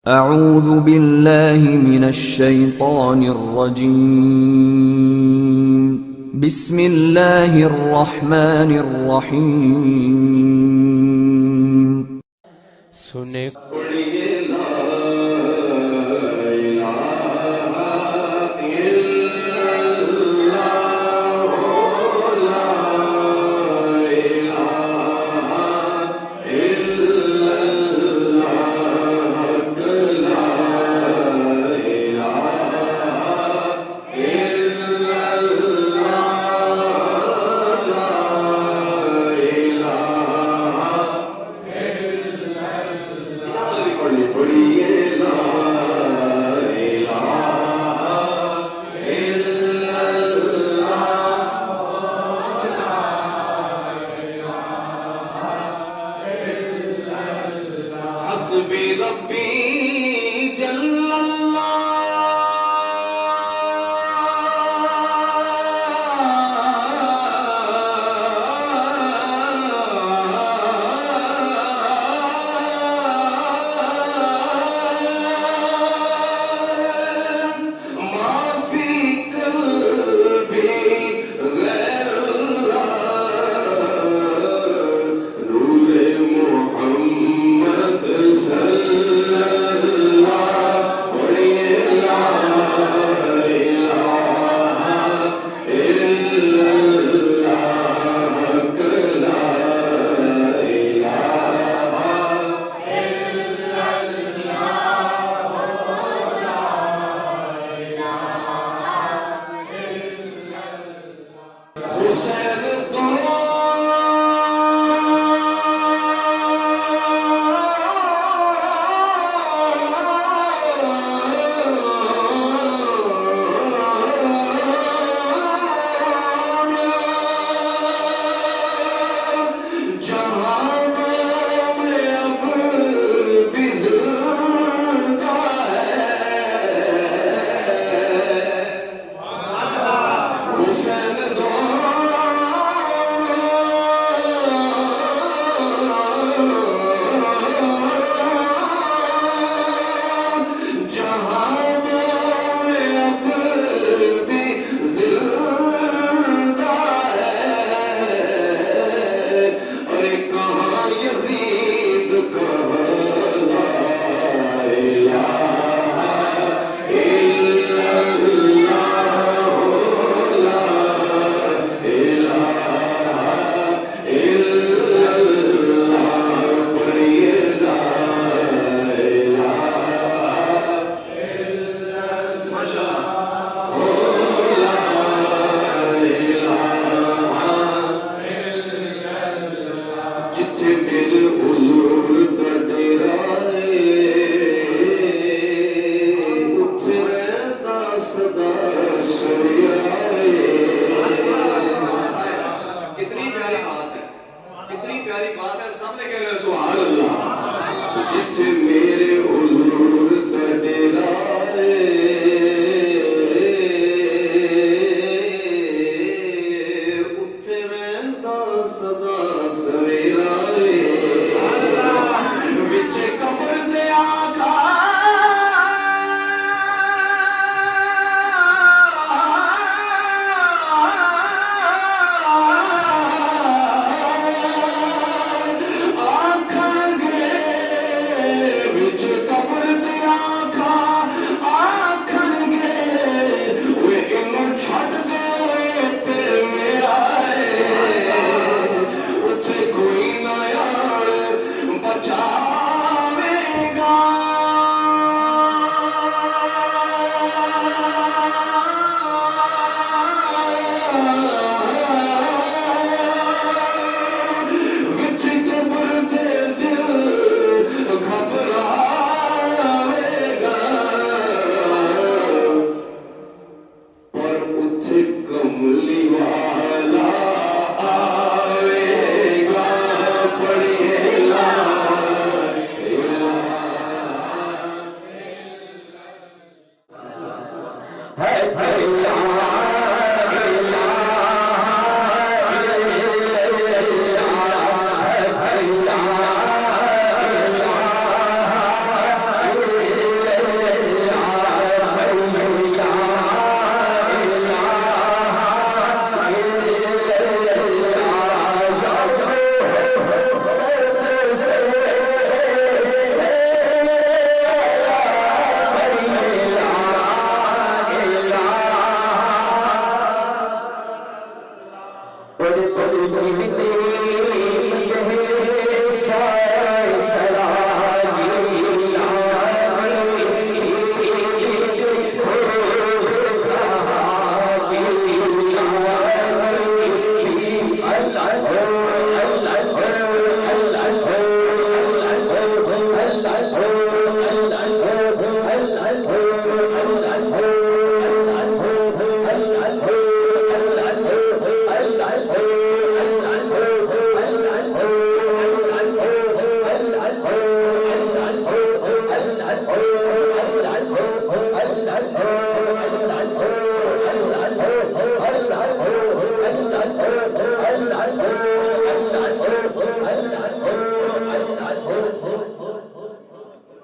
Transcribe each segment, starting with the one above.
اعوذ باللہ من الشیطان الرجیم بسم اللہ الرحمن الرحیم سنے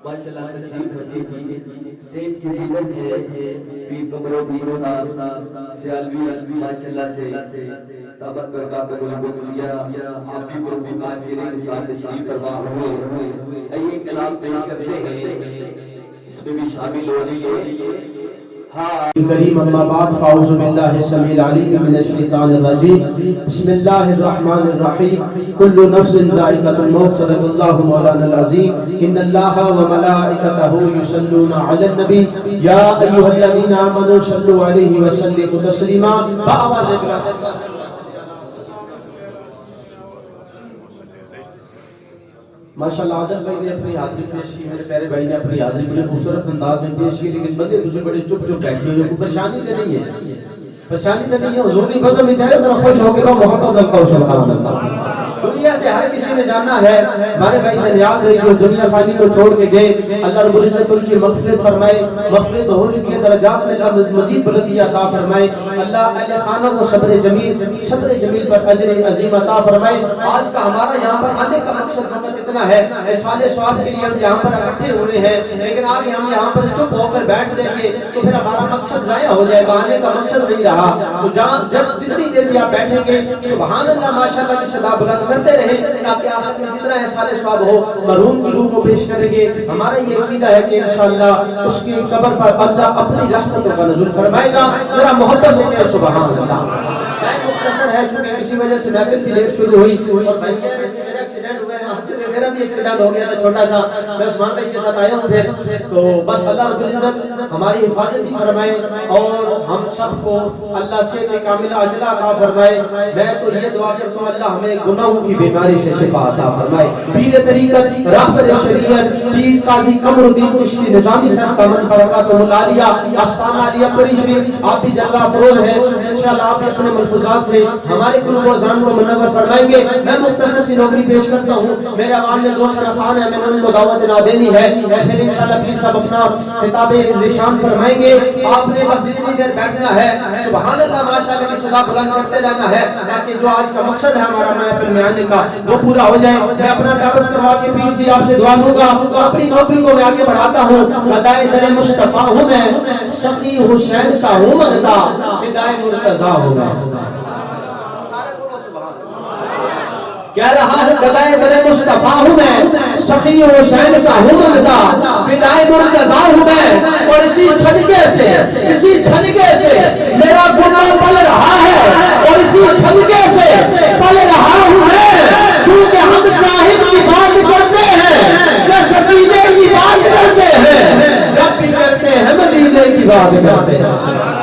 ماشاءاللہ تشریف رکھتے تھی سٹیج کی زینت ہے پیر قمرالدین صاحب سیالوی ماشاءاللہ سے ثابت برکات القدسیہ آپ کی پروفیکات کے لیے ساتھ تشریف فرما ہوئے آئیے کلام پیش کرتے ہیں اس میں بھی شامل ہو رہی ہے کریم اما بعد فاعوذ باللہ السمیع العلیم من الشیطان الرجیم بسم اللہ الرحمن الرحیم کل نفس ذائقۃ الموت صدق اللہ مولانا العظیم ان اللہ وملائکتہ یصلون علی النبی یا ایھا الذین آمنوا صلوا علیہ وسلموا تسلیما بآواز بلند ماشاءاللہ عادل بھائی نے اپنی حاضری پیش کی میرے پیارے بھائی نے اپنی حاضری بڑے خوبصورت انداز میں پیش کی لیکن بندے دوسرے بڑے چپ چپ بیٹھے ہوئے کوئی پریشانی تو نہیں ہے پریشانی تو نہیں ہے حضور کی بزم میں چاہے ذرا خوش ہو کے کہو محمد اللہ سبحان اللہ دنیا سے ہر کسی نے جانا ہے ہمارے بھائی نے یاد رہی جو دنیا فانی کو چھوڑ کے گئے اللہ رب العزت ان کی مغفرت فرمائے مغفرت ہو چکی ہے درجات میں اللہ مزید بلندی عطا فرمائے اللہ اہل خانہ کو صبر جمیل پر اجر عظیم عطا فرمائے آج کا ہمارا یہاں پر آنے کا مقصد فقط اتنا ہے احسان ثواب کے لیے ہم یہاں پر اکٹھے ہوئے ہیں لیکن آگے ہم یہاں پر چپ ہو کر بیٹھ جائیں گے تو پھر ہمارا مقصد ضائع ہو جائے گا آنے کا مقصد نہیں رہا تو جب جتنی دیر بھی آپ بیٹھیں گے سبحان اللہ ماشاءاللہ کی صدا بلند کرتے رہیں تاکہ آخرت میں جتنا احسان ثواب ہو مرحوم کی روح کو پیش کریں گے ہمارا یہ عقیدہ ہے کہ انشاءاللہ اس کی قبر پر اللہ اپنی رحمتوں کا نزول فرمائے گا ذرا محبت سے کہو سبحان اللہ مختصر ہے چونکہ اسی وجہ سے محفل کی لیٹ شروع ہوئی اور بھائی میرا ایکسیڈنٹ ہوا ہے میرا بھی ایکسیڈنٹ ہو گیا تھا چھوٹا سا میں عثمان بھائی کے ساتھ آیا ہوں پھر تو بس اللہ رب العزت ہماری حفاظت بھی فرمائے اور ہم سب کو اللہ سے کاملہ اجلا عطا فرمائے میں تو یہ دعا کرتا ہوں اللہ ہمیں گناہوں کی بیماری سے شفا عطا فرمائے پیر طریقت راہبر شریعت پیر قاضی قمر الدین چشتی نظامی صاحب دامن برکاتہ العالیہ آستانہ علیہ پوری شریف آپ بھی جلوہ افروز ہیں انشاءاللہ آپ اپنے ملفوظات سے ہمارے قلوب و اذہان کو منور فرمائیں گے میں مختصر سی نوکری پیش کرتا ہوں میرے عوام میں 2 سرخان ہیں میں نے ان کو دعوت نہ دینی ہے پھر انشاءاللہ پیر صاحب اپنا خطاب ذیشان فرمائیں گے آپ نے بس جتنی دیر بیٹھنا ہے سبحان اللہ ماشاءاللہ کی صدا بلند کرتے رہنا ہے تاکہ جو آج کا مقصد ہے ہمارا محفل میں آنے کا وہ پورا ہو جائے میں اپنا تعارف کروا کے پیر جی آپ سے دعا لوں گا اور اپنی نوکری کو میں آگے بڑھاتا ہوں فدائے در مصطفیٰ ہوں میں سخی حسین کا ہوں منتا فدائے مرتضیٰ ہوں میں کہہ رہا ہے فدائے در مصطفیٰ ہوں میں سخی حسین کا ہوں منتا فدائے مرتضیٰ ہوں میں اور اسی صدقے سے میرا گناہ پل رہا ہے اور اسی صدقے سے پل رہا ہوں میں چونکہ ہم صاحب کی بات کرتے ہیں یا سفیدے کی بات کرتے ہیں جب بھی کرتے ہیں مدینے کی بات کرتے ہیں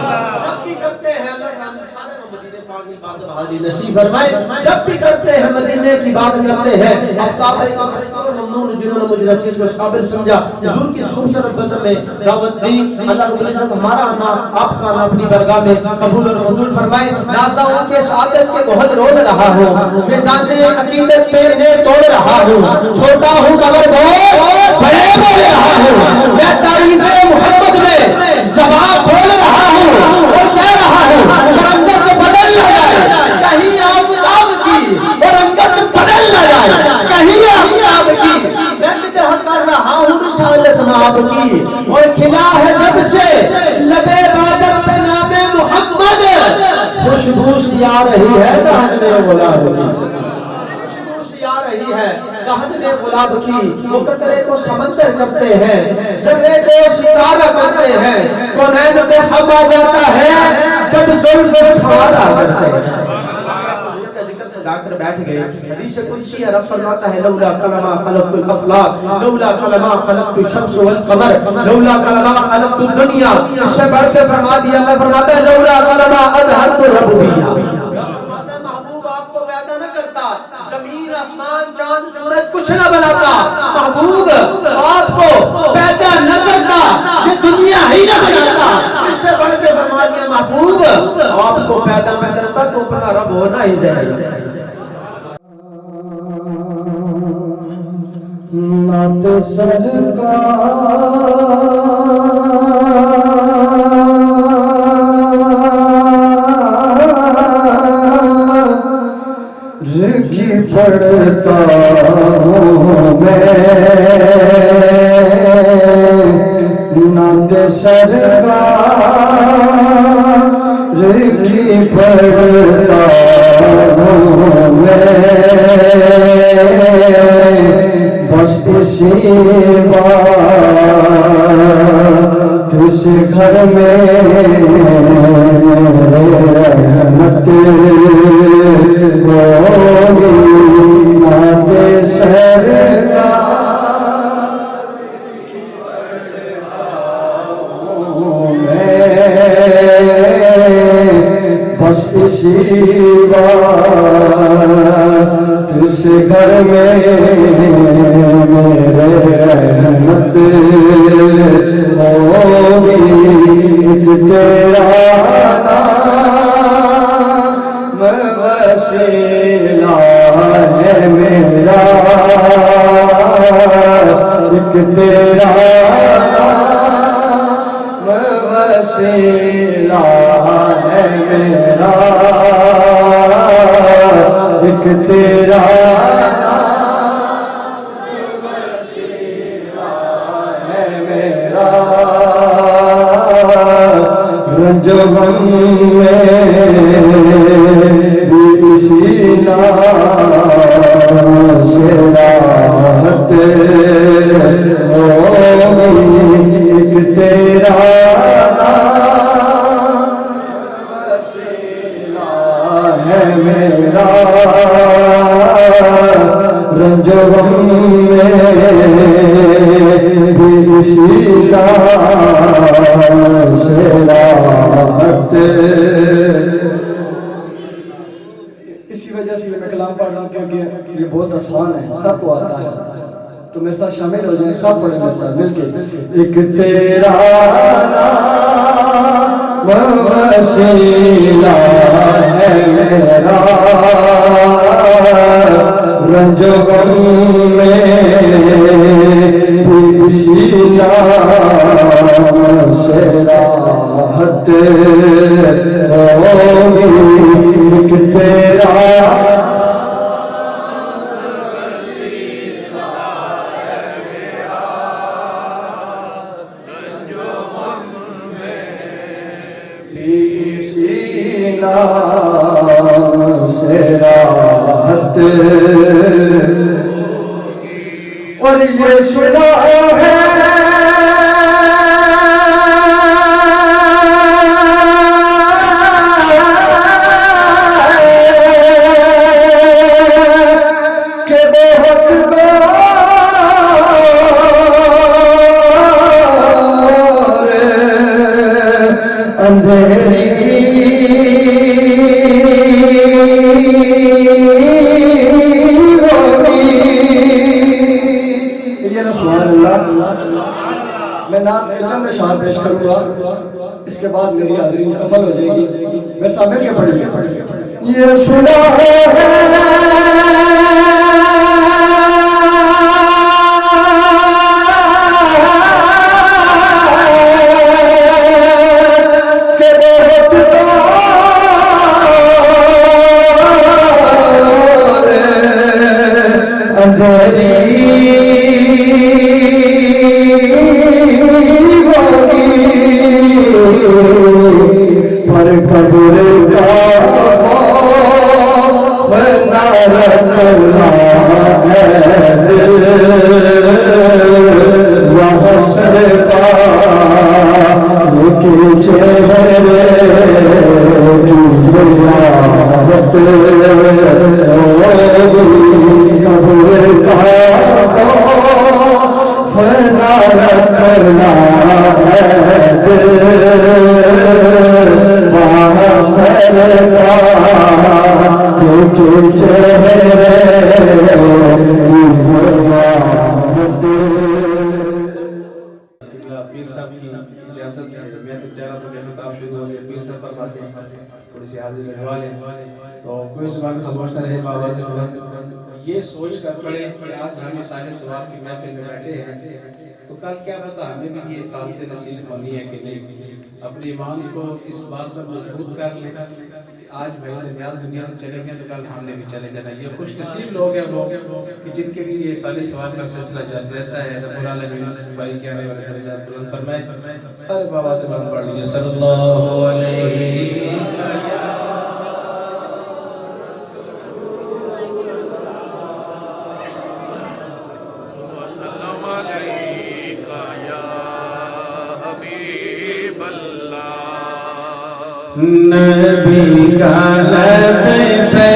نصیب فرمائے جب بھی کرتے ہیں مدینے کی بات کرتے ہیں آفتاب اور ممنون جنہوں نے مجھے چیز میں قابل سمجھا حضور کی خوبصورت بزم میں دعوت دی اللہ رب العزت ہمارا آنا آپ کا آنا اپنی درگاہ میں قبول اور منظور فرمائے نازاؤں کے سعادت کے گوہر رول رہا ہوں میزان عقیدت پہ انہیں توڑ رہا ہوں چھوٹا ہوں مگر بہت بڑے بول رہا ہوں میں تعریف محمد میں زبان کھول رہا ہوں اور کہہ رہا ہوں رنگت بدل نہ جائے کہیں آپ کی اور رنگت بدل نہ جائے کہیں آپ کی میں بدعہ کر رہا ہوں رسالت آپ کی اور کھلا ہے جب سے لبے بادر پہ نام محمد خوشبو سی آ رہی ہے دہن میں غلاب کی خوشبو سی آ رہی ہے دہن میں غلاب کی وہ قطرے کو سمندر کرتے ہیں ذرے کو ستارہ کرتے ہیں کونین پہ ہم آ جاتا ہے جب زلف سوارا کرتے ہیں جا کر بیٹھ گئے حدیث قدسی ہے رب فرماتا ہے لولا کلمہ خلقت الافلاق لولا کلمہ خلقت الشمس والقمر لولا کلمہ خلقت الدنیا اس سے بڑھ کے فرما دیا اللہ فرماتا ہے لولا کلمہ اظہرت ربوبیہ محبوب آپ کو پیدا نہ کرتا زمین آسمان چاند سورج کچھ نہ بناتا محبوب آپ کو پیدا نہ کرتا یہ دنیا ہی نہ بناتا اس سے بڑھ کے فرما دیا محبوب آپ کو پیدا نہ کرتا تو اپنا رب ہونا ہی ضائع نعت سرکار کی پڑھتا ہوں میں نعت سرکار کی پڑھتا ہوں میں بس اسی بات اس گھر میں رحمت ہوگی نعت سرکار بس اسی بات اس گھر میں میرے رحمت ہوگی ایک تیرا نام وسیلہ ہے میرا ایک تیرا نام وسیلہ ہے میرا ایک تیرا نام وسیلہ ہے میرا رنج و غم میں بھی اسی نام سے راحت ہوگی ایک تیرا میرا رنج و غم میں بھی اسی نام سے راحت. اسی وجہ سے میں کلام پڑھ رہا ہوں کیونکہ یہ بہت آسان ہے، سب کو آتا ہے، تو میرے ساتھ شامل ہو جائیں، سب پڑھیں میرے ساتھ مل کے. ایک تیرا نام وسیلہ ہے میرا رنج و غم میں بھی اسی نام سے راحت ہوگی ایک تیرا سے راحت. اور یہ سنا ہے کہ بہت اندھیری میں نعت کے چند اشعار پیش کروں گا، اس کے بعد میری حاضری مکمل ہو جائے گی. میں سامنے کے پڑھ لیا. یہ سنا ہے کہ بہت اندھیری پر قبر کا خوف نہ رکھنا ہے دل وحشر پاک کے چہرے کی زیارت ہوگی قبر کا خوف نہ رکھنا ہے دل پیر صاحب کی اجازت سے میں تو چاہ رہا تھا کہ خطاب شروع ہو جائے. پیر صاحب فرماتے ہیں تھوڑی سی حاضری لگوا لیں تو کوئی زبان خاموش نہ رہے. بابا سے یہ سوچ کر پڑے کہ آج ہم یہ سارے سوال کی محفل میں بیٹھے ہیں تو کل کیا پتا ہمیں بھی یہ سعادت نصیب ہونی ہے کہ نہیں. اپنے ایمان کو اس بات پر مضبوط کر لیں آج بھائی درمیان دنیا سے چلے گئے تو کل ہم نے بھی چلے جانا. یہ خوش نصیب لوگ ہیں وہ کہ جن کے لیے یہ سال ثواب کا سلسلہ جاری رہتا ہے. رب العالمین بھائی کے آنے والے درجات بلند فرمائے. سارے بابا سے بات پڑھ لیجیے صلی اللہ علیہ نبی کا لب پہ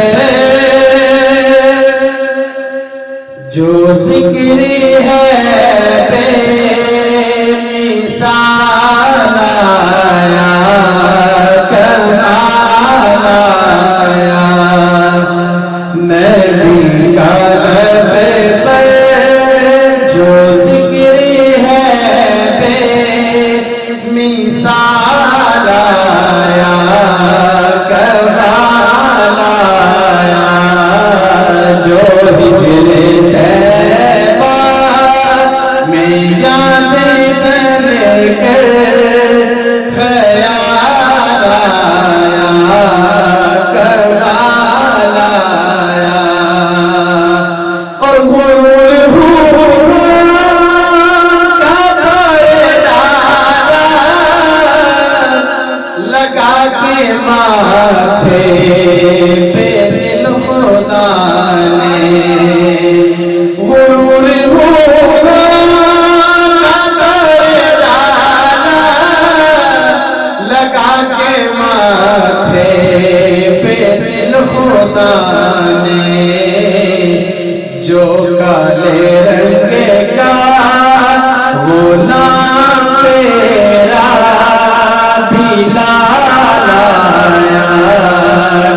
جو ذکر ہے بے مثال آیا کمال آیا. نبی کا لب پہ جو ذکر ہے بے مثال آیا کمال آیا. جو ہجر طیبہ میں یاد کر کر خیال آیا کمال آیا. اور لگا کے ماتھے پہ دل خدا نے غرور ہوا کا ڈالا. لگا کے ماتھے پہ دل خدا نے جو کالے رنگ کا غلام تیرا بلال آیا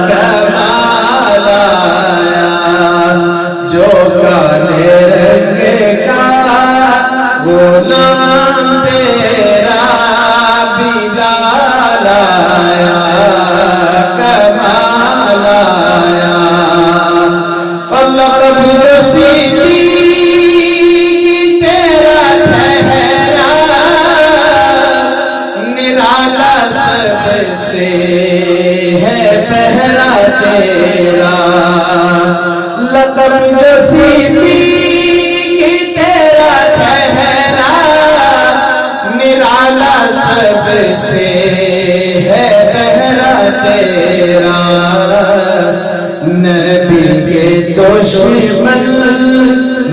کمال آیا. جو کالے رنگ کا غلام تیرا بلال آیا کمال آیا. اللہ کبھی جو صدیق تیرا ٹھہرا نرالا سب سے ہے پہرا تیرا. لقب جو صدیق تیرا ٹھہرا نرالا سب سے ہے پہرا تیرا. نبی کے دشمن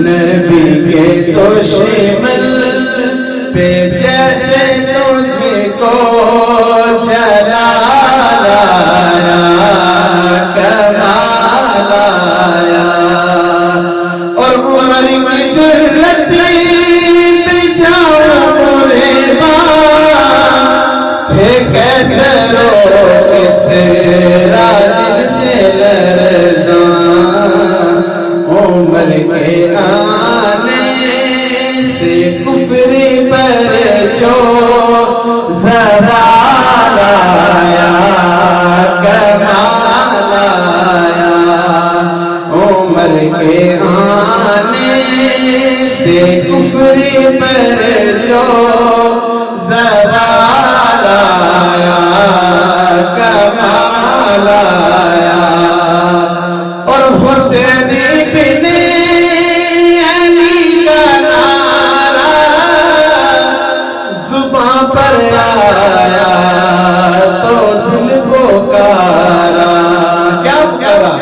نبی کے دشمن پہ جیسے تجھ کو جلال آیا کمال آیا. اور عمر کی جرت پہ جاؤں قربان تھے کیسے رو کس راجل سے لرزاں. عمر کے آنے سے کفر پر جو زوال آیا کمال آیا. عمر کے آنے سے کفر پر جو زوال آیا کمال آیا. اور حسین بن علی کا نعرہ زباں پر آیا تو دل پکارا. کیا پکارا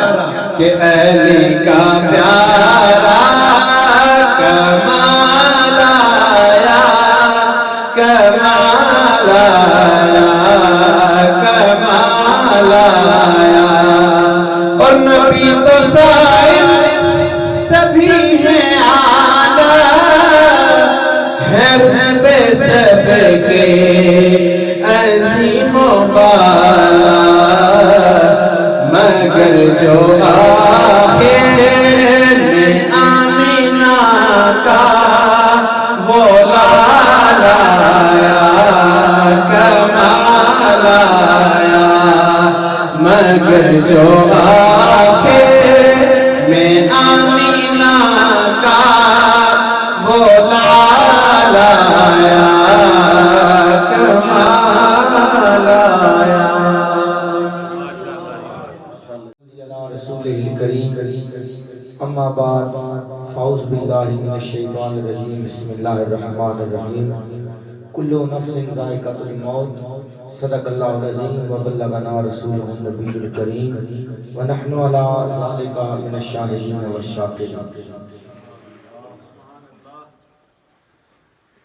کہ علی کا پیارا کمال آیا کمال آیا کمال آیا. اور نبی تو صاحب سبھی ہیں اعلیٰ ہے بے سب کے عظیم و بالا. مگر جو آخر میں آمینہ کا وہ لال آیا کمال آیا. مگر جو آخر میں آمینہ کا وہ لال آیا کمال آیا. الشیطان الرجیم بسم اللہ الرحمن الرحیم کل نفس ذائقۃ الموت صدق اللہ العظیم وبلغنا رسولہ النبی الکریم ونحن علی ذلک من الشاہدین والشاکرین۔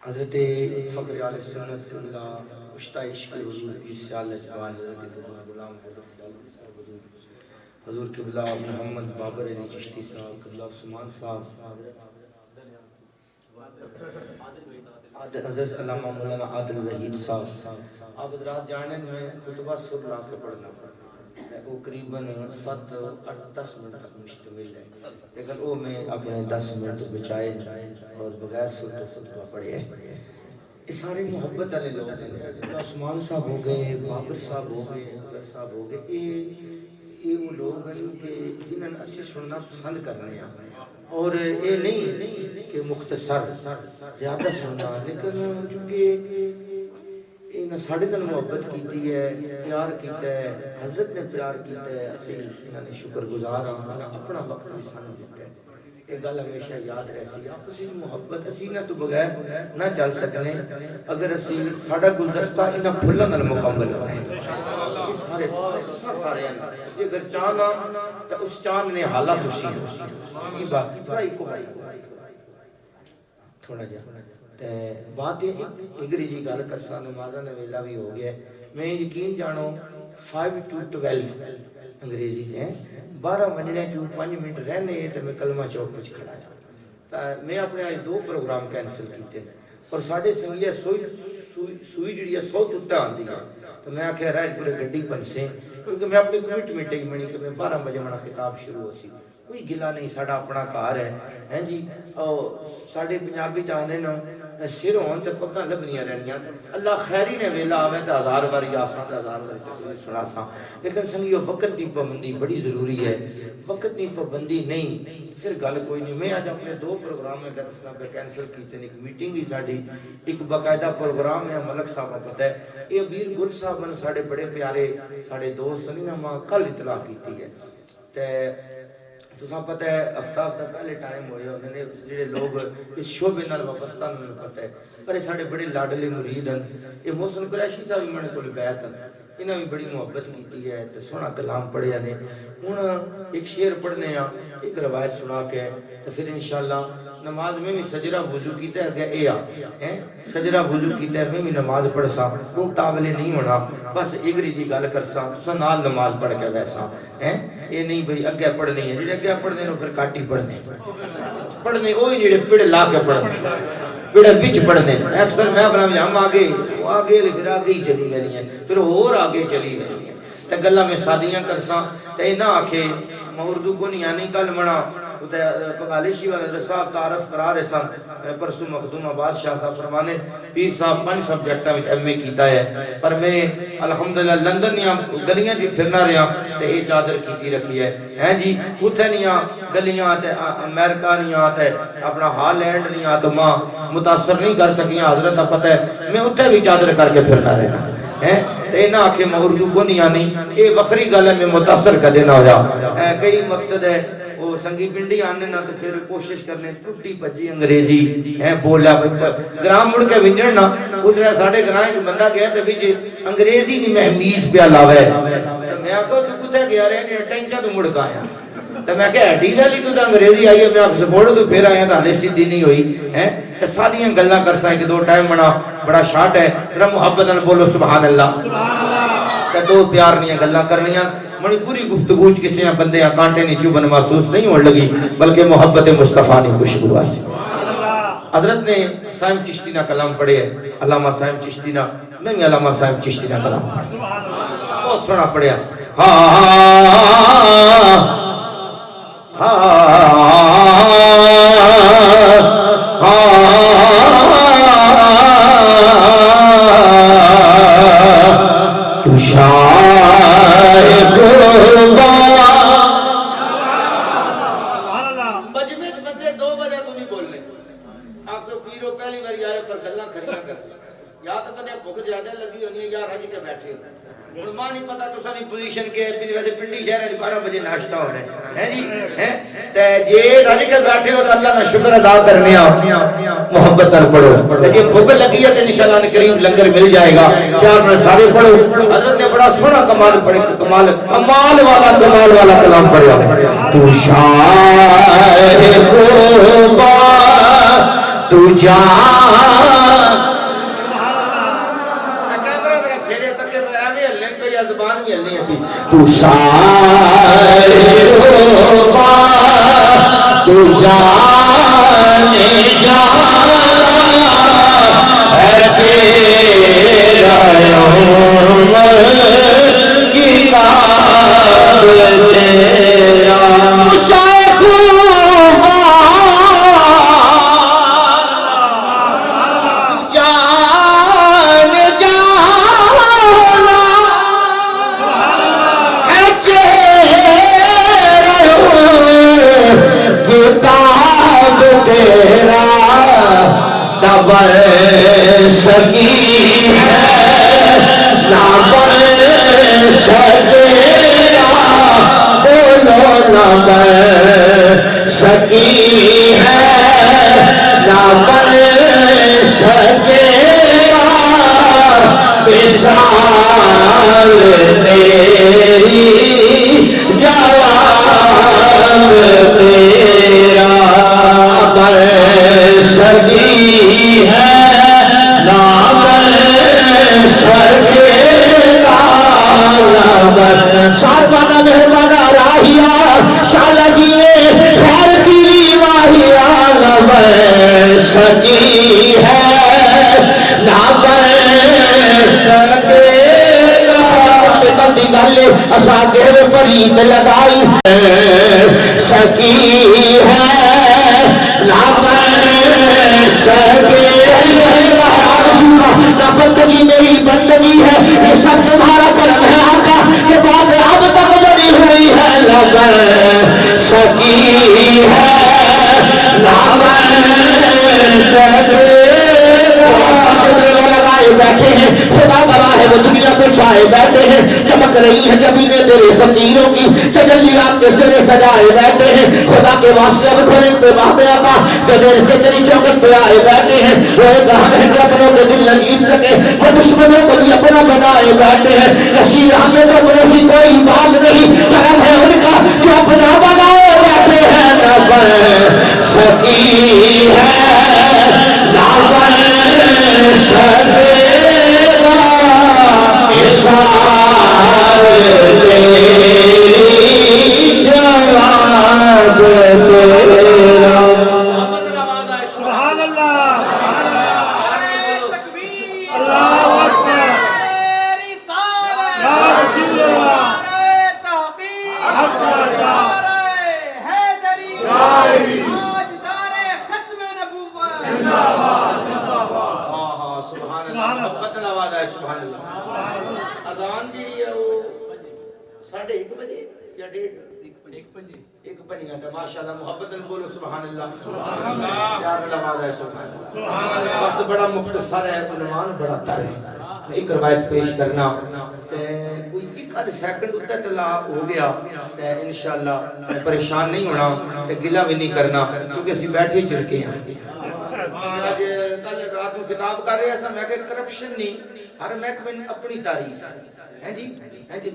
حضرت فخر علیہ سنت اللہ اشتہ عشق حضور کی سیالت جوان حضرت غلام حضور قبلہ محمد بابر علی چشتی صاحب، قبلہ عثمان صاحب، حضرت علامہ مولانا عادل وحید صاحب۔ آپ حضرات جانے میں خطبہ سر لا کے پڑھنا پڑتا ہے، وہ قریباً 7-8-10 منٹ تک مشتمل ہے، لیکن وہ میں اپنے 10 منٹ بچائے اور بغیر سر تو خطبہ پڑھے ہیں۔ یہ سارے محبت والے لوگ ہیں، عثمان صاحب ہو گئے، بابر صاحب ہو گئے، حضرت صاحب ہو گئے، یہ وہ لوگ ہیں کہ جنہوں نے اسی سننا پسند کرنے ہیں، اور یہ نہیں کہ مختصر زیادہ سننا، لیکن چونکہ انہیں ساڑھے دن محبت کیتی ہے، پیار کیتا ہے، حضرت نے پیار کیتا ہے، اسی انہوں نے شکر گزار ہوں، اپنا وقت بھی سانو دیتا ہے۔ ایک گل ہمیشہ یاد رہتی ہے، اسی محبت اسی نہ تو بغیر نہ چل سکنے، اگر اسی ساڑھا گلدستہ انہاں پھلن نال مکمل ہونے سارے اگر چاہنا تو اس چاند نے حالات اسی کی باقی بھائی کو تھوڑا جا بات یہ اگری جی گل کرسا نمازہ نویلہ بھی ہو گیا ہے۔ میں یقین جانو 5 to 12 انگریزی ہیں، 12 بجنے 5 منٹ رہنے ہیں تو میں کلمہ چوک پچ کھڑا جا۔ میں اپنے آج 2 پروگرام کینسل کیتے ہیں اور ساڑھے سنگیہ سوئی جڑی ہے 100 تُتا آن دیا، تو میں آکھے رائج پورے گھڑی پنسیں، کیونکہ میں اپنے کمٹمنٹ ہی منی کہ میں 12 بجے منا خطاب شروع ہو سی، کوئی گلہ نہیں، ساڑھا اپنا کار ہے جی۔ ساڑھے پنجابی چاہنے نا سر ہون تے پکاں لبنیاں رہنیاں، اللہ خیری نے ویلا آوے تے 1000 باری آسان تے 1000 باری سنا ساں، لیکن سنگیو وقت کی پابندی بڑی ضروری ہے، وقت کی پابندی نہیں پھر گل کوئی نہیں۔ میں آج اپنے 2 پروگرام میں دسنا پہ کینسل کیتے ہیں، ایک میٹنگ بھی ساڑھی، ایک باقاعدہ پروگرام ہے ملک صاحب پتہ ہے، یہ بیر گل صاحب نے ساڑھے بڑے پیارے ساڑھے دوست نہیں نا ماں کل اطلاع کیتی ہے، تے تو سب پتہ ہے ہفتہ پہلے ٹائم ہوئے انہوں نے جڑے لوگ اس شعبے نال وابستہ انہوں پتہ ہے، پر یہ ساڑھے بڑے لاڈلے مرید ہیں، یہ محسن قریشی صاحب بھی میں کول بیعت ہیں، انہوں نے بڑی محبت کیتی ہے تے سونا کلام پڑھے نے۔ ہن ایک شعر پڑھنے ہیں، ایک روایت سنا کے تو پھر انشاءاللہ نماز میں بھی سجرہ وضو کیتا ہے، اے سجرہ وضو کیتا ہے، میں بھی نماز پڑھ سا، وہ تاولے نہیں ہونا، بس ایگری جی گل کر سا، تو سا نال نماز پڑھ کے ویسا، یہ نہیں بھئی اگے پڑھنے ہیں، جڑے اگے پڑھنے ہیں پھر کاٹی پڑھنے وہی جڑے پیڑ لا کے پڑھنے، پیڑ بچ پڑھنے، اکثر میں اپنا ہم آگے پھر آگے ہی چلی گئی ہیں، پھر اور آگے چلی گئی ہیں، تے گلہ میں سادیاں کرساں، تے نہ آکھے مہردو کو نہیں آنی کل منا پگالیشی والے صاحب تعارف کرا رہے سن، پرسو مخدوم بادشاہ صاحب فرمانے پیر صاحب 5 سبجیکٹہ میں ایم اے کیتا ہے، پر میں الحمدللہ لندن یا گلیاں جی پھرنا رہا تے یہ چادر کیتی رکھی ہے جی، اتھے نہیں گلیاں تے امریکہ نہیں آتے اپنا ہالینڈ نہیں آتا، ماں متاثر نہیں کر سکیاں، حضرت پتہ ہے میں اتھے بھی چادر کر کے پھرنا رہا تے نہ آکھے میں اردو کو نہیں آنی، یہ وکری گل ہے، میں متاثر کر دینا ہو جا۔ کئی مقصد ہے وہ سنگی پنڈی آنے نہ تو پھر کوشش کرنے ٹوٹی پجی انگریزی بولا گرام مڑ کے ونجن نہ اس رہا ساڑھے گرام ایک بندہ گیا تو بھی انگریزی کی محمیز پہ لاوے، میں آکھو تو کتے گیا رہے ہیں ٹینچا تو مڑ کا آیا، تو میں کہا ایڈی والی تو انگریزی آئی ہے، میں آپ سپورٹ تو پھر آیا تو حالے سیدھی نہیں ہوئی، تو سادیاں گلہ کر سائیں کہ 2 ٹائم بڑا شارٹ ہے، ذرا محبت نال بولو سبحان اللہ، تو 2 پیار نہیں گلہ کرنیاں، منی پوری گفتگو کسی بندے کانٹے نہیں چوبن محسوس نہیں ہونے لگی، بلکہ محبت مصطفیٰ نے خوشبو آسی۔ حضرت نے سائم چشتی نہ کلام پڑھے ہے، علامہ سائم چشتی نہ، میں بھی علامہ سائم چشتی نہ کلام پڑھے بہت سنا پڑھے تو شاہ قربان بجمے بندے 2 بجے تو نہیں بولنے، آپ تو پیرو پہلی باری آئے پر گلہ کھڑیاں کر یا تو کدے بھوک زیادہ لگی ہونی ہے یا رج کے بیٹھے ہو ہن ماں نہیں پتہ تساں دی پوزیشن کے ویسے پنڈی شہر 12 بجے ناشتہ ہونا ہے جی ہیں تے جے رج کے بیٹھے ہو تو اللہ کا شکر ادا کرنے محبت نال پڑھو تے جے بھوک لگی ہے تے انشاءاللہ کریم لنگر مل جائے گا پیار نال سارے پڑھو حضرت نے بڑا سونا کمال پڑھے کمال والا کلام پڑھیا تو شاعر خوبا تو جان تو شاعر خوبا تو جان ہے تیرا عمر کتاب تیرا شیخ سکی ہے نہ بن سکیا بولو نہ بن سکی ہے نہ بن سکیا مثال تیری جواب تیرا بن سکی ہے ساروانا مہربانا راہیا شالا جی نے خیر تیری واہیا نہ بن سکی ہے نہ بن سکے گا دی گالے اسا گھر پرید لگائی سکی ہے نہ بن سکے نہ بندگی میری بندگی ہے یہ سب تمہارا کرم ہے آقا یہ بات اب تک بڑی ہوئی ہے نہ بن سکی ہے نہ بن سکے لگائے بیٹھے ہیں خدا گواہ ہے وہ دنیا پہ چھائے بیٹھے ہیں چمک رہی ہے زمینیں تیرے فقیروں کی تجلیات کے سرے سجائے بیٹھے ہیں خدا کے واسطے اب کھولے پہ بابے آقا جو دیر سے تیری چوکت پہ آئے بیٹھے ہیں وہ ایک ہم ہے کہ اپنوں کے دل نہ جیت سکے وہ دشمنوں کو بھی اپنا بنائے بیٹھے ہیں نشیر ہمیں تو اپنوں سے کوئی بات نہیں کرم ہے ان کا جو اپنا بنائے بیٹھے ہیں نہ بن سکی ہے نہ بن سکے گا مثال تیری جواب تیرا سبحان اللہ اللہ اکبر یا رسول اللہ اذان جی ہے وہ 1:30 بجے یا 1:30 ماشاءاللہ محبت نے بولو سبحان اللہ سبحان اللہ پیار نواز ہے سبحان اللہ وقت بڑا مختصر ہے عنوان بڑا طے ہے ایک روایت پیش کرنا تے کوئی ایک آدھ سیکنڈ اتنے تلا ہو گیا تے انشاءاللہ پریشان نہیں ہونا تے گلہ بھی نہیں کرنا کیونکہ اسی بیٹھے چڑکے ہیں کل رات کو خطاب کر رہے ہیں میں کہ کرپشن نہیں ہر محکمے نے اپنی تعریف ہے جی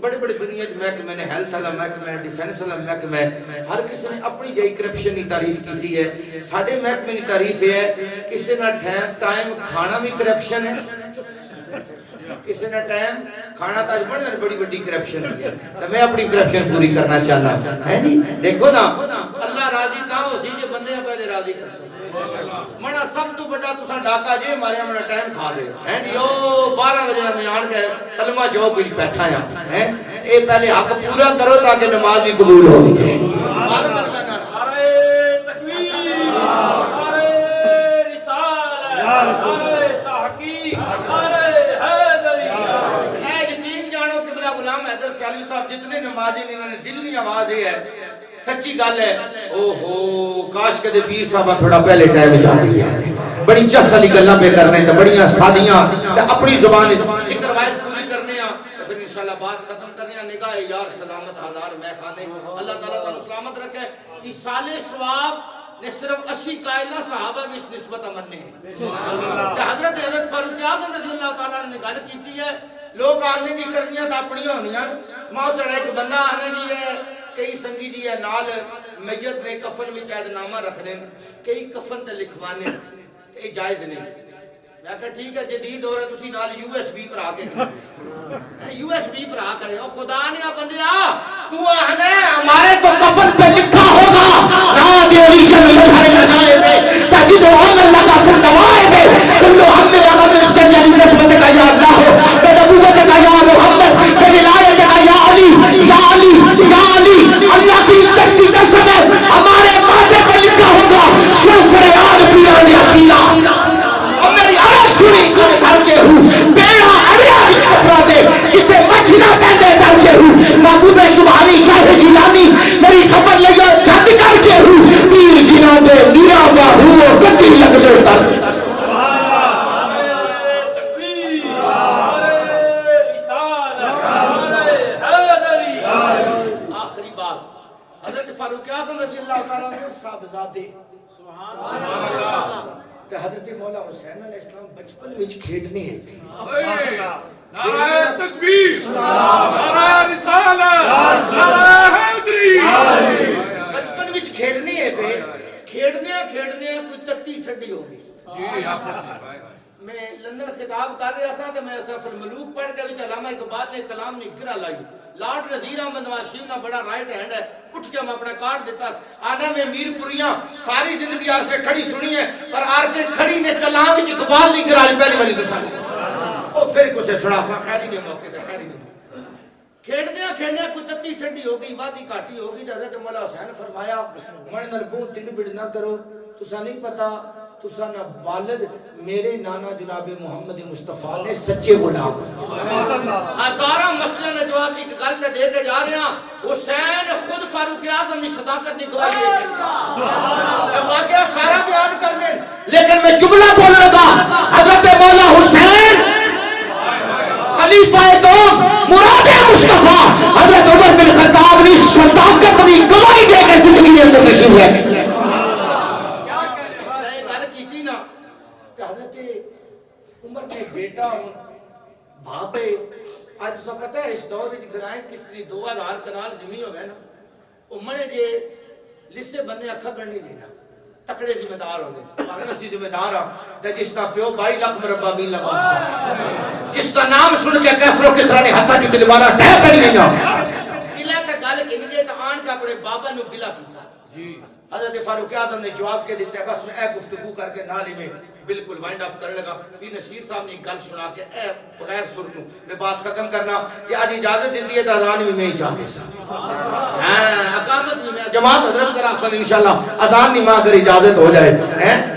بڑے بڑے دنیا محکمے نے ہیلتھ والا محکمہ ڈیفینس والا محکمہ ہر کسی نے اپنی جائی کرپشن کی تعریف کی ہے ساڈے محکمے کی تعریف ہے کسی نہ ٹائم کھانا بھی کرپشن ہے کسی نہ ٹائم کھانا تاج بڑھنا بڑی بڑی کرپشن ہے تو میں اپنی کرپشن پوری کرنا چاہنا ہے جی دیکھو نا اللہ راضی تھا اسی جو بندے پہلے راضی کر سکتے منا سب تو بڑا تسا ڈاکا جے مارے ہمارا ٹائم کھا دے ہیں جی او 12 بجے میں آن کے کلمہ چوک وچ بیٹھا ہیں اے پہلے حق پورا کرو تاکہ نماز بھی قبول ہو جائے نعرہ تکبیر نعرہ رسالت نعرہ تحقیق نعرہ حیدری اے یقین جانو کہ بلا غلام حیدر سیالوی صاحب جتنے نمازی نے انہوں نے دل کی آواز ہے سچی گل ہے او ہو کاش کدے پیر صاحب تھوڑا پہلے ٹائم چاہ دیا بڑی چس والی گلاں پہ کرنے تے بڑیاں سادیاں تے اپنی زبان ایک روایت پوری کرنے آ پھر انشاءاللہ بات ختم کرنے آ نگاہ یار سلامت ہزار میں خانے اللہ تعالیٰ تعالیٰ سلامت رکھے ایصال ثواب نے صرف 80 قائلہ صحابہ بھی اس نسبت امن ہیں حضرت فاروق اعظم رضی اللہ تعالیٰ نے گل کیتی ہے لوگ آنے دی کرنیاں تا اپنیاں ہونیاں ماں جڑا ایک بندہ آنے دی ہے کئی سنگی دی ہے نال میت نے کفن میں عہد نامہ رکھ دیں کئی کفن تے لکھوانے یہ جائز نہیں میں کہا ٹھیک ہے جدید ہو رہا ہے تسی نال یو ایس بی پر آ کے یو ایس بی پر آ کرے او خدا نے آ بندے آ تو آنے ہمارے تو کفن پہ لکھا ہوگا نادی علیشن مظہر لگائے بے تجد عمل لگا فر نوائے بے کلو ہم نے لگا من سجل نسبت کا یا اللہ ہو بے نبوت کا یا محمد بے ولایت کا یا علی یا علی یا علی اللہ کی عزت کی قسم ہے ہمارے ماتھے پر لکھا ہوگا شو فریاد پیران عقیلہ اور میری آواز سنی کر کے ہوں بیڑا اریا بھی چھپرا دے جتے مچھنا پہنے کر کے ہوں محبوب سبحانی شاہ جیلانی میری خبر لے جد کر کے ہوں پیر جنا دے میرا باہو گدی لگ لے تر آخری بات حضرت فاروق اعظم رضی اللہ تعالیٰ نے صاحبزادے سبحان اللہ کہ حضرت مولا حسین علیہ السلام بچپن وچ کھیڈنے ہیں نعرہ تکبیر نعرہ رسالت نعرہ حیدری بچپن وچ کھیڈنے ہیں پہ کھیڈنے کوئی تتی ٹھڈی ہو گئی میں لندن خطاب کر رہا تھا کہ میں سیف الملوک پڑھ کے وچ علامہ اقبال نے کلام نے گرا لائی لارڈ نذیر احمد نواز شریف نا بڑا رائٹ ہینڈ ہے اٹھ کے میں اپنا کارڈ دیتا آنا میں میر پوریاں ساری زندگی عارف کھڑی سنی ہے پر عارف کھڑی نے کلام وچ اقبال نہیں گرا پہلی والی دسا او پھر کچھ سنا سا خیری نے موقع تے خیری نے کھیڈنے کوئی تتی ٹھنڈی ہو گئی وادی کاٹی ہو گئی حضرت مولا حسین فرمایا من نال بو ٹڈ بڑ نہ کرو تسا نہیں پتا تسا نہ والد میرے نانا جناب محمد مصطفیٰ نے سچے غلام ہزاراں مسئلے نے جواب ایک گل تے دے کے جا رہے ہیں حسین خود فاروق اعظم کی صداقت کی گواہی دے کے واقعہ سارا بیان کر دیں لیکن میں جملہ بولوں گا حضرت مولا حسین خلیفہ دوم مراد مصطفیٰ حضرت عمر بن خطاب نے صداقت کی گواہی دے کے زندگی کے اندر تشریف لائے عمر میں بیٹا ہوں بھاپے آج تو سب پتا ہے اس دور میں گرائیں کس نے 2000 کنال زمین ہو گئے نا عمرے جے لسے بننے اکھا کرنے دینا تکڑے ذمہ دار ہونے ہمارے اسی ذمہ دار ہاں جس کا پیو 22 لاکھ مربع میل لگا جس کا نام سن کے کیسروں کی طرح نے ہتھا کی دوبارہ ٹہ پڑی نہیں قلعہ کا گل کنگے تو آن کا اپنے بابا نے قلعہ کیتا حضرت فاروق اعظم نے جواب کے دیتے بس میں اے گفتگو کر کے نالی میں بالکل وائنڈ اپ کرنے لگا پیر نصیر صاحب نے ایک گل سنا کے اے بغیر سرتوں میں بات ختم کرنا کہ آج اجازت دیتی ہے تو اذان بھی میں ہی چاہتے سا اقامت بھی میں جماعت حضرت کرا سن انشاءاللہ اذان نہیں ماں اگر اجازت ہو جائے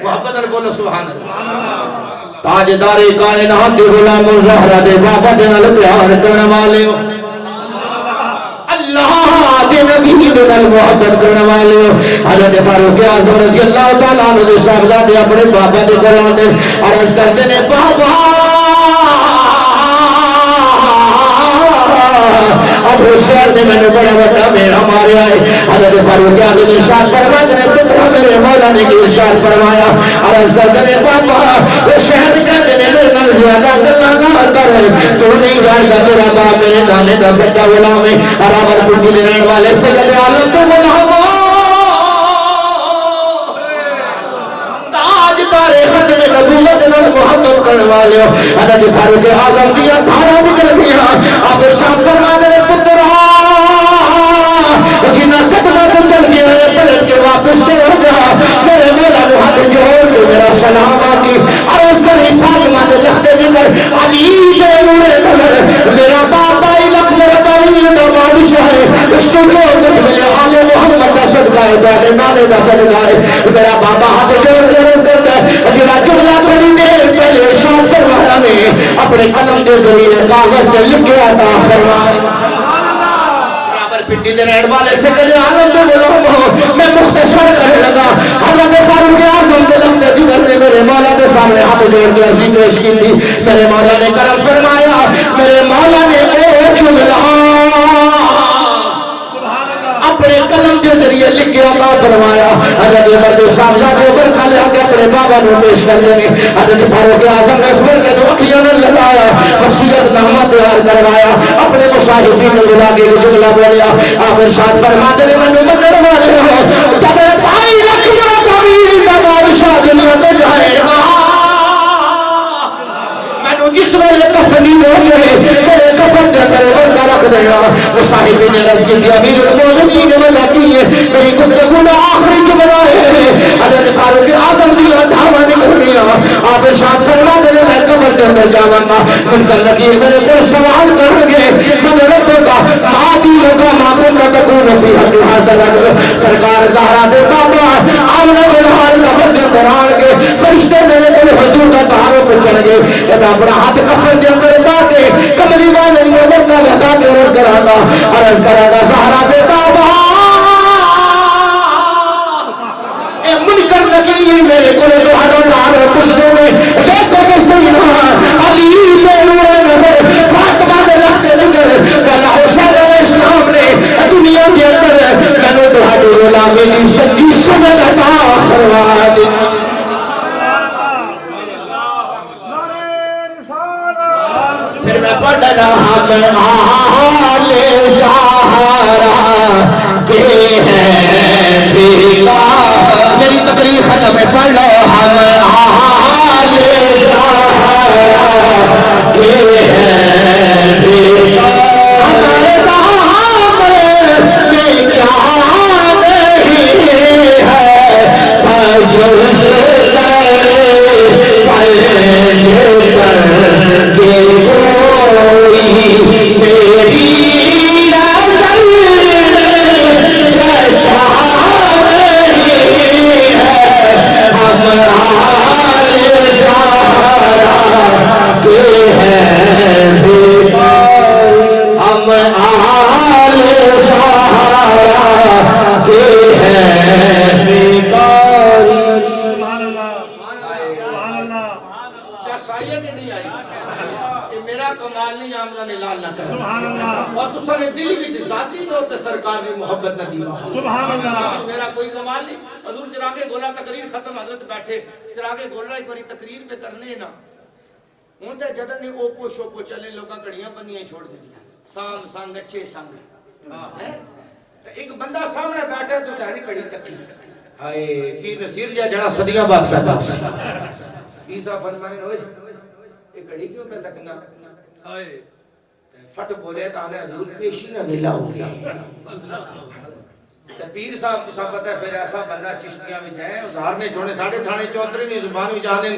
محبت اور بولو سبحان اللہ تاجدار کائنات دے غلام زہرا دے بابا دے نال پیار کرنے والے اللہ دے نبی دے نال محبت کرنے والے حضرت فاروق اعظم رضی اللہ تعالیٰ عنہ دے صاحبزادے اپنے بابا دے کول آندے عرض کرتے نے بابا اب حسین نے میں نے بڑا بڑا میرا مارے آئے حضرت فاروق اعظم ارشاد فرماتے نے پتر میرے مولا نے کی ارشاد فرمایا عرض کرتے نے بابا حسین کہتے نے میرے نال زیادہ گلا نہ کر تو نہیں جانتا میرا باپ میرے نانے دا سچا غلام ہے راول پنڈی دے رہن والے سید عالم تو غلام تاجدار ختم نبوت نال محبت کرنے والے حضرت فاروق اعظم دیا دھارا نکل گیا آپ ارشاد فرماتے نے پتر جنہ قدمہ تو چل گیا پلٹ کے واپس چل گیا میرے مولا نے ہاتھ جوڑ کے میرا سلام آتی عرض کری فاطمہ دے لکھتے دیگر علی دے نورے نظر میرا باپ 22 لاکھ میرا باوی دا بادشاہ ہے اس کو جو کچھ ملے آل محمد دا صدقہ ہے تو نانے دا صدقہ ہے میرا بابا ہاتھ جوڑ کے رض کرتا ہے جنہ جملہ بڑی دیر پہلے ارشاد فرمایا میں اپنے قلم کے ذریعے کاغذ سے لکھ کے آتا فرمایا پنڈی دے رہن والے سے کہے عالم دے غلام میں مختصر کہنے لگا حضرت فاروق اعظم دے لفظ جگر نے میرے مولا دے سامنے ہاتھ جوڑ کے عرضی پیش کی تھی. میرے مولا نے کرم فرمایا, میرے مولا نے وہ جملہ اپنے قلم کے ذریعے لکھ کے عطا فرمایا. حضرت مرد شاملہ کے اوپر کھا لیا کے اپنے بابا نے پیش کر دیں. حضرت فاروق اعظم نے سور کے دو اکھیوں نے لگایا, وصیت نامہ تیار کروایا, اپنے مصاحفین نے بلا کے جملہ بولیا. آپ ارشاد فرماتے ہیں میں منر والے ہوں جب 2.5 لاکھ مرتبہ کا بادشاہ دنیا میں جائے گا, جس ویلے کفنی ہو گئے میرے کفن کے اندر ورکا رکھ دے گا. مصاحفین نے عرض کی امیر المومنین نے وجہ کی ہے میری گفتگو میں آخری جملہ ہے. حضرت فاروق اعظم دی ڈھاوا نکل گیا. آپ ارشاد فرماتے ہیں میں قبر کے اندر جاواں گا, منکر نکیر میرے کو سوال کریں گے, میں رب کا ماں دی لگا ماں کو تکون فی حق حاضر. سرکار زہرا دے بابا آمنہ کے حال قبر کے اندر آن کے فرشتے میرے کو حضور کا تعارف چل گئے. میں اپنا ہاتھ کفن کے اندر لا کے کملی والے مومن کا لگا کے عرض کرانا زہرا دے بابا اے منکر نکیر میرے کو دوہرا نار پوچھنے میں دیکھو کہ سینا علی دے نور نظر فاطمہ دے لخت نگر والا حسین علیہ السلام نے دنیا کے اندر میں دوہرے غلامی دی سچی سمجھ عطا فرما دی. پھر میں پڑھ رہا میں آل شاہرہ کے ہیں بیگا, میری تقریر ختم ہے, پڑھ رہا میں آل شاہرہ کے ہیں بیگا. ہمارے دام میں کیا نہیں ہے بجوش محبت نہ دی. سبحان اللہ, میرا کوئی کمال نہیں. حضور چراغے گولا تقریر ختم, حضرت بیٹھے چراغے گولا ایک باری تقریر پہ کرنے نا ہوں تے جدن نے اوپو شوپو چلے لوگاں کڑیاں بنیاں چھوڑ دیتی ہیں, سام سنگ اچھے سنگ ایک بندہ سامنے بیٹھا تو چاہی کڑی تکی ہائے پیر نصیر جا جڑا صدیاں بات پیدا پیر صاحب فرمانے ہوئے یہ کڑی کیوں پہ تکنا ہائے فٹ بولے تو آنے حضور پیشی نہ ملا ہو گیا. پیر صاحب تو سب پتہ ہے پھر ایسا بندہ چشتیاں میں جائے ادھار نے چھوڑے ساڑھے تھانے چوترے نہیں زبان میں جانے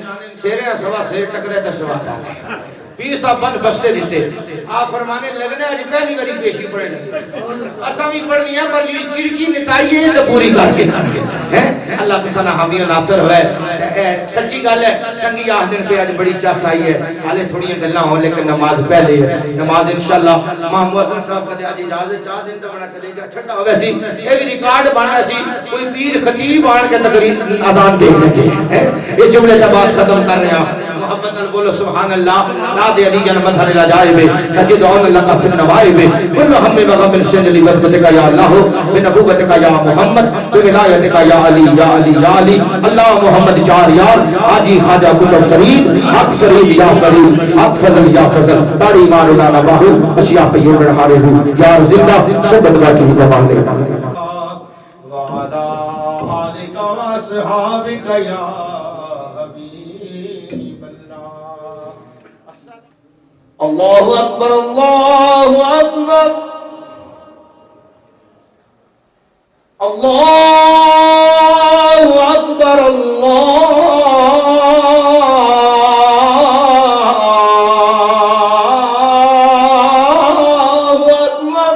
سیرے سوا سیر ٹکرے تا سوا تا پیر صاحب بند بستے دیتے. آپ فرمانے لگنے آج پہلی باری پیشی پڑے لگے اسا بھی پڑھنی ہے پر یہ چڑکی نتائی ہے تو پوری کر کے اللہ تو سنا حامی و ناصر ہوئے. سچی گل ہے سنگی آہ دن پہ آج بڑی چاس آئی ہے, حالے تھوڑی گلاں ہوں لیکن نماز پہلے ہے. نماز انشاءاللہ ماں موزن صاحب کہتے آج اجازت 4 دن تو بنا چلے گا ٹھٹا ہوئے سی یہ بھی ریکارڈ بنا سی کوئی پیر خطیب آن کے تقریر آزان دے گئے. اس جملے کا بات ختم کر رہے ہیں. محبت نال بولو سبحان اللہ. ناد علی جن مدھر العجائب نجدون لك في النوائب كل هم بغم السن لوثبتك يا الله بنبوتك يا محمد بولایتك يا علی یا علی یا علی اللہ محمد چار یار حاجی خواجہ کتب فرید حق فرید یا فرید حق فضل یا فضل تاڑی مارولا نباہو اشیاء پہ یہ بڑھارے ہوں یا زندہ سب بدگاہ کی زبان لے وعلا آلک و صحابک یا اللہ اکبر اللہ اکبر اللہ اکبر اللہ اکبر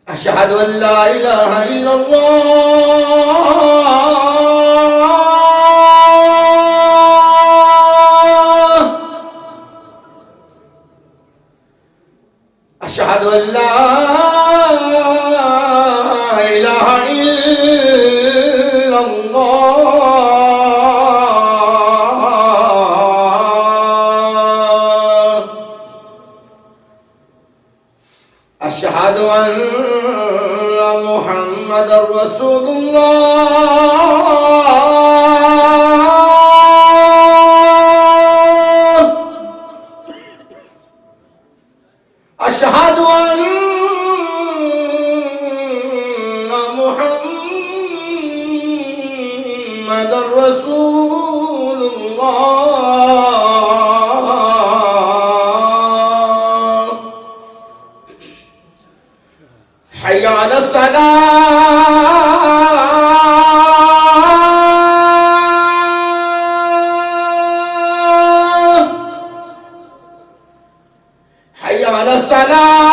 اشہد ان لا الہ الا اللہ اشہد ان لا الہ أن محمد رسول الله أشهد أن محمد رسول الله حي على الصلاة حي على الصلاة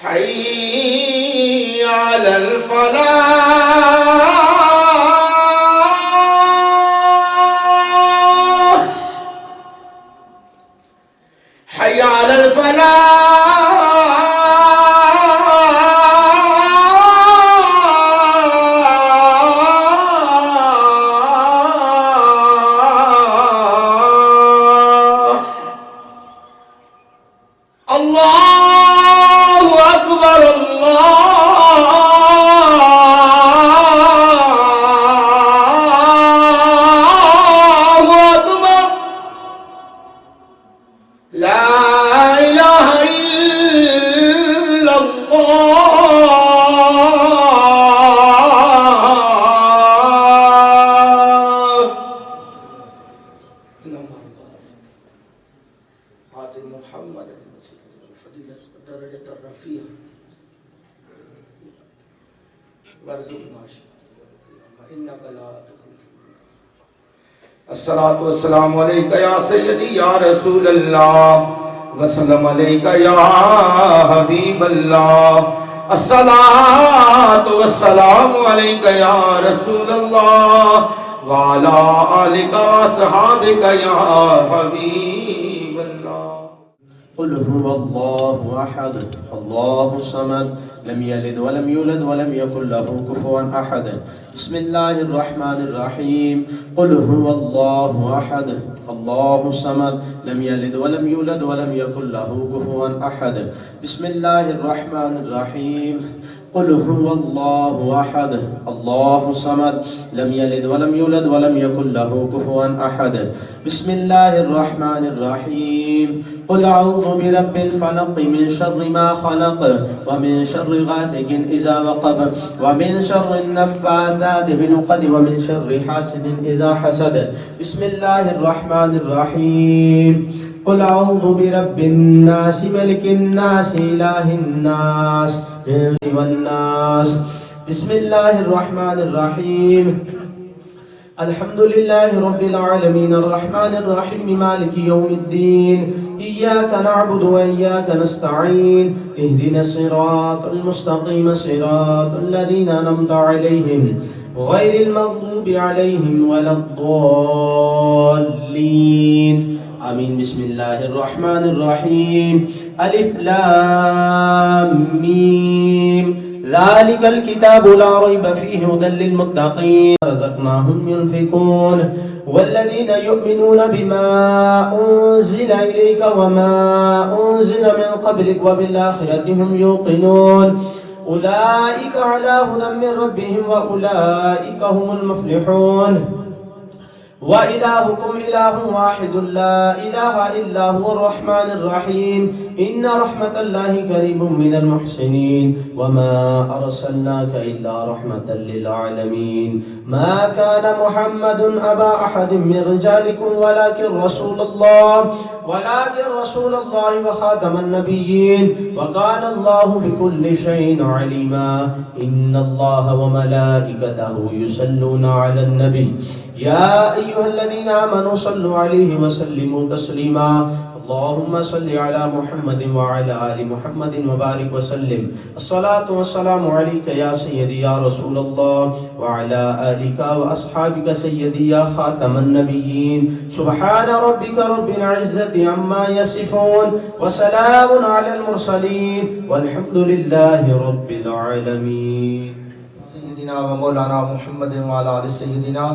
حي على الفلاح حي على الفلاح الله أكبر الله أكبر لا إله إلا الله آت محمد درجة الرفيع وارزقنا إنك لا تخلف. الصلاة والسلام عليك يا سيدي يا رسول الله وسلم عليك يا حبيب الله. الصلاة والسلام عليك يا رسول الله وعلى آلك وصحابك يا حبيب الله. قل هو الله أحد الله الصمد لم يلد ولم يولد ولم يكن له كفوا أحد. بسم الله الرحمن الرحيم. قل هو الله أحد الله الصمد لم يلد ولم يولد ولم يكن له كفوا أحد. بسم الله الرحمن الرحيم. قل هو الله أحد الله الصمد لم يلد ولم يولد ولم يكن له كفوا أحد. بسم الله الرحمن الرحيم. قل أعوذ برب الفلق من شر ما خلق ومن شر غاسق إذا وقب ومن شر النفاثات في العقد ومن شر حاسد إذا حسد. بسم الله الرحمن الرحيم. قل أعوذ برب الناس ملك الناس إله الناس والناس. بسم الله الرحمن الرحيم. الحمد لله رب العالمين الرحمن الرحيم مالك يوم الدين. إياك نعبد وإياك نستعين. اهدنا الصراط المستقيم صراط الذين أنعمت عليهم غير المغضوب عليهم ولا الضالين آمين. بسم الله الرحمن الرحيم. ألف لام ميم ذلك الكتاب لا ريب فيه هدى للمتقين رزقناهم ينفقون والذين يؤمنون بما أنزل إليك وما أنزل من قبلك وبالآخرة هم يوقنون أولئك على هدى من ربهم وأولئك هم المفلحون. وإلهكم إله واحد لا إله إلا هو الرحمن الرحيم. إن رحمة الله قريب من المحسنين وما أرسلناك إلا رحمة للعالمين. ما كان محمد أبا أحد من رجالكم ولكن رسول الله وخاتم النبيين وكان الله بكل شيء عليما. إن الله وملائكته يصلون على النبي يا أيها الذين آمنوا صلوا عليه وسلموا تسليما اللهم صل على محمد وعلى آل محمد وبارك وسلم الصلاة والسلام عليك يا سيدي يا رسول الله وعلى آلك وأصحابك سيدي يا خاتم النبيين سبحان ربك رب العزة عما يصفون وسلام على المرسلين والحمد لله رب العالمين سیدنا و مولانا محمد وعلى آل سیدنا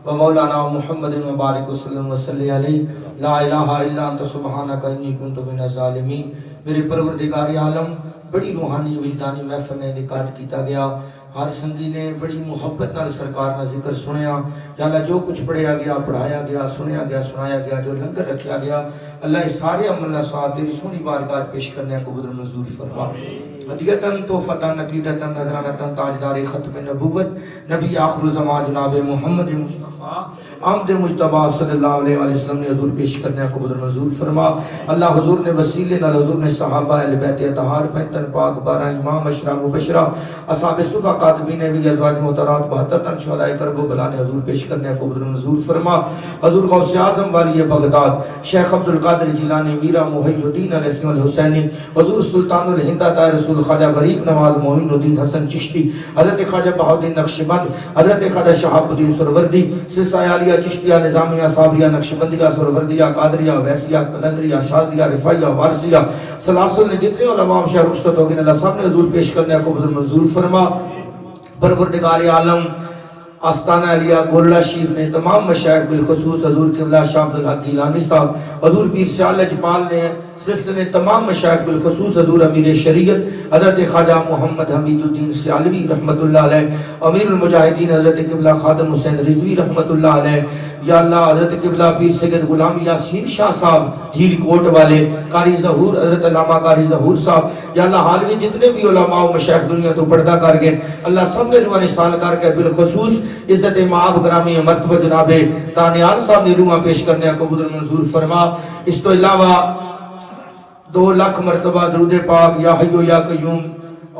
و مولانا محمد مبارک وسلم وصلی علیہ لا الہ الا انت سبحانک انی کنت من الظالمین. میرے پروردگار عالم، بڑی روحانی وجدانی محفل نے انعقاد کیتا گیا. ہر سنگی نے بڑی محبت نال سرکار کا ذکر سنیا. یا اللہ جو کچھ پڑھیا گیا، پڑھایا گیا، سنیا گیا، سنایا گیا، جو لنگر رکھیا گیا، اللہ اس سارے عمل صاحب تیری سونی بارگاہ پیش کرنے کو قبول منظور فرما. ہدیتاً تحفتاً عقیدتاً نذرانتاً تاجدار ختم نبوت نبی آخر زمان جناب محمد مصطفیٰ آمد مجتبی صلی اللہ علیہ وسلم نے حضور پیش کرنے کو قبول منظور فرما. اللہ حضور نے وسیلے نال حضور نے صحابہ اہل بیت اطہار 65 پاک 12 امام اشرا مبشرہ اصحاب صفہ کاتبین بھی ازواج محترات 72 تن شہداء کرب و بلا نے حضور پیش کرنے کو قبول منظور فرما. حضور غوث اعظم والی بغداد شیخ عبد القادر جیلانی میرا محی الدین علیہ الحسینی حضور سلطان الہند عطا رسول خواجہ غریب نواز معین الدین حسن چشتی حضرت خواجہ بہاؤالدین نقشبند حضرت خواجہ شہاب الدین سروردی سلسلہ عالیہ چشتیہ نظامیہ صابریہ نقشبندیہ سروردیہ قادریہ ویسیہ قلندریہ شاذلیہ رفاعیہ وارثیہ سلاسل نے جتنے علماء شہر رخصت ہو گئے اللہ سب نے حضور پیش کرنے کو منظور فرما. پروردگار عالم آستانہ علیہ گولڑا شریف نے تمام مشائخ بالخصوص حضور قبلہ شاہ عبد الحق گیلانی صاحب حضور پیر سیال لجپال نے سلسلے نے تمام مشائخ بالخصوص حضور امیر شریعت حضرت خواجہ محمد حمید الدین سیالوی رحمت اللہ علیہ امیر المجاہدین حضرت قبلہ خادم حسین رضوی رحمت اللہ علیہ. یا اللہ حضرت قبلہ پیر سید غلام یاسین شاہ صاحب جھیل کوٹ والے قاری ظہور حضرت علامہ قاری ظہور صاحب یا اللہ حالوی جتنے بھی علماء و مشائخ دنیا تو پردہ کر گئے اللہ سب نے روح نثال کر کے بالخصوص عزت مآب گرامی مرتبہ جناب دانیال صاحب نے روح پیش کرنے کو منظور فرما. اس تو علاوہ 2 لاکھ مرتبہ درود پاک یا حیو یا قیوم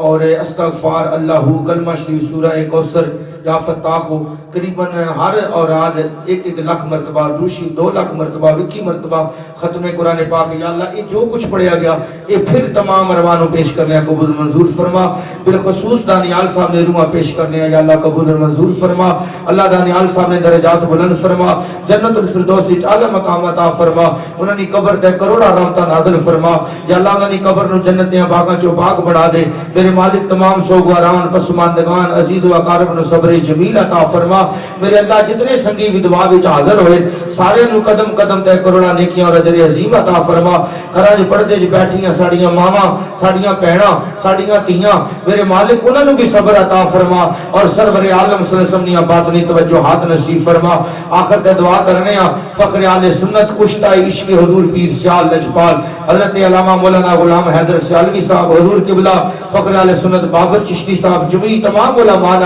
اور استغفار اللہ کلمہ شریف سورہ کوثر یا فتاح قریباً ہر اوراد 1 لاکھ مرتبہ روشی 2 لاکھ مرتبہ 21 مرتبہ ختم قرآن پاک. یا اللہ یہ جو کچھ پڑھیا گیا یہ پھر تمام روانوں پیش کرنے قبول منظور فرما. بالخصوص دانیال صاحب نے روح پیش کرنے یا اللہ قبول منظور فرما. اللہ دانیال صاحب نے درجات بلند فرما جنت الفردوس وچ اعلی مقام عطا فرما. انہاں دی قبر تے کروڑا رحمتاں نازل فرما. یا اللہ انہاں دی قبر نو جنت دے باغاں چوں باغ بنا دے. میرے مالک تمام سوگواران پسماندگان عزیز و اقارب نو صبر جمیل عطا فرما. میرے اللہ جتنے سنگی ودوا وچ حاضر ہوئے سارے نو قدم قدم تے کروڑا نیکیاں اور اجر عظیم عطا فرما. گھراں وچ پردے وچ بیٹھیاں ساڈیاں ماواں ساڈیاں بہناں ساڈیاں تیاں میرے مالک انہاں نو بھی صبر عطا فرما اور سرور عالم صلی اللہ علیہ وسلم دی باطنی توجہات نصیب فرما. آخر تے دعا کرنے ہاں فخر اہل سنت کشتہ عشق حضور پیر سیال لجپال حضرت علامہ مولانا غلام حیدر سیالوی صاحب حضور قبلہ فخر اہل سنت بابر چشتی صاحب جمعی تمام علماء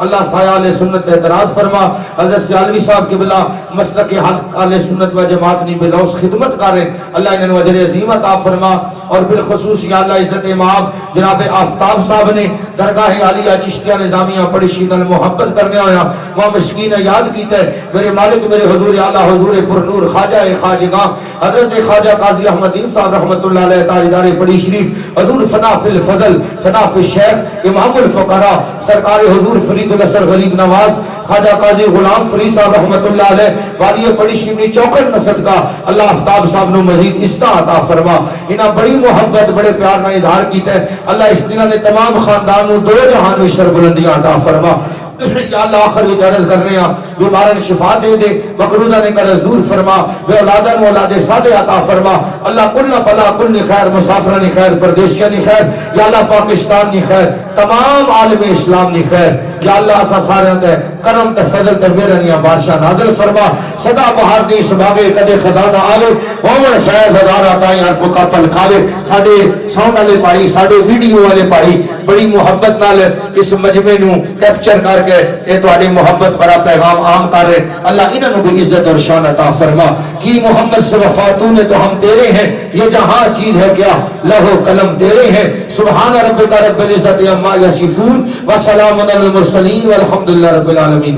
اللہ سایہ اہل سنت اعتراض فرما. حضرت سیالوی صاحب قبلہ مسلک حق اہل سنت و جماعت نی بلوس خدمت کریں اللہ انہوں نے اجر عظیم عطا فرما. اور بالخصوص یا اللہ عزت امام جناب آفتاب صاحب نے درگاہ عالیہ چشتیہ نظامیہ پڑھی شینل محبت کرنے آیا وہاں مشکین یاد کیتا ہے. میرے مالک میرے حضور اعلیٰ حضور پر نور خواجہ خواجگاں حضرت خواجہ قاضی احمد دین صاحب رحمت اللہ علیہ تاجدار پڑھی شریف حضور فنا فی الفضل فنا فی الشیخ امام الفقراء سرکار حضور فرید الاسر غریب نواز خواجہ قاضی غلام فرید صاحب رحمت اللہ علیہ والی پڑھی شریف چوکٹ نسد کا اللہ آفتاب صاحب نو مزید استہ عطا فرما. انہاں بڑی محبت بڑے پیار نہ اظہار کیتا ہے اللہ اس دنیا نے تمام خاندان نو 2 جہان میں شر بلندیاں عطا فرما. یا اللہ آخر یہ عرض کرنے ہیں بیمارن شفا دے دے مقروضہ نے قرض دور فرما بے اولادن اولاد صالح عطا فرما. اللہ کل پلا کل خیر مسافرن خیر پردیسیان خیر یا اللہ پاکستان نی خیر تمام عالم اسلام نی خیر یا اللہ اسا سارے تے کرم تے فضل تے مہربانی بادشاہ نازل فرما. سدا بہار دی سباوے کدے خزانہ آوے ہوون فیض ہزار عطائیں ہر کو کپل کھاوے. ساڈے ساؤنڈ والے بھائی ساڈے ویڈیو والے بھائی بڑی محبت نال اس مجمع نو کیپچر کر کے اے تواڈی محبت بڑا پیغام عام کر رہے اللہ انہاں نو بھی عزت اور شان عطا فرما. کی محمد سے وفاتوں نے تو ہم تیرے ہیں یہ جہاں چیز ہے کیا لوح و قلم تیرے ہیں. سبحان ربک رب العزت عما یصفون وسلام علی المرسلین والحمد للہ رب العالمین.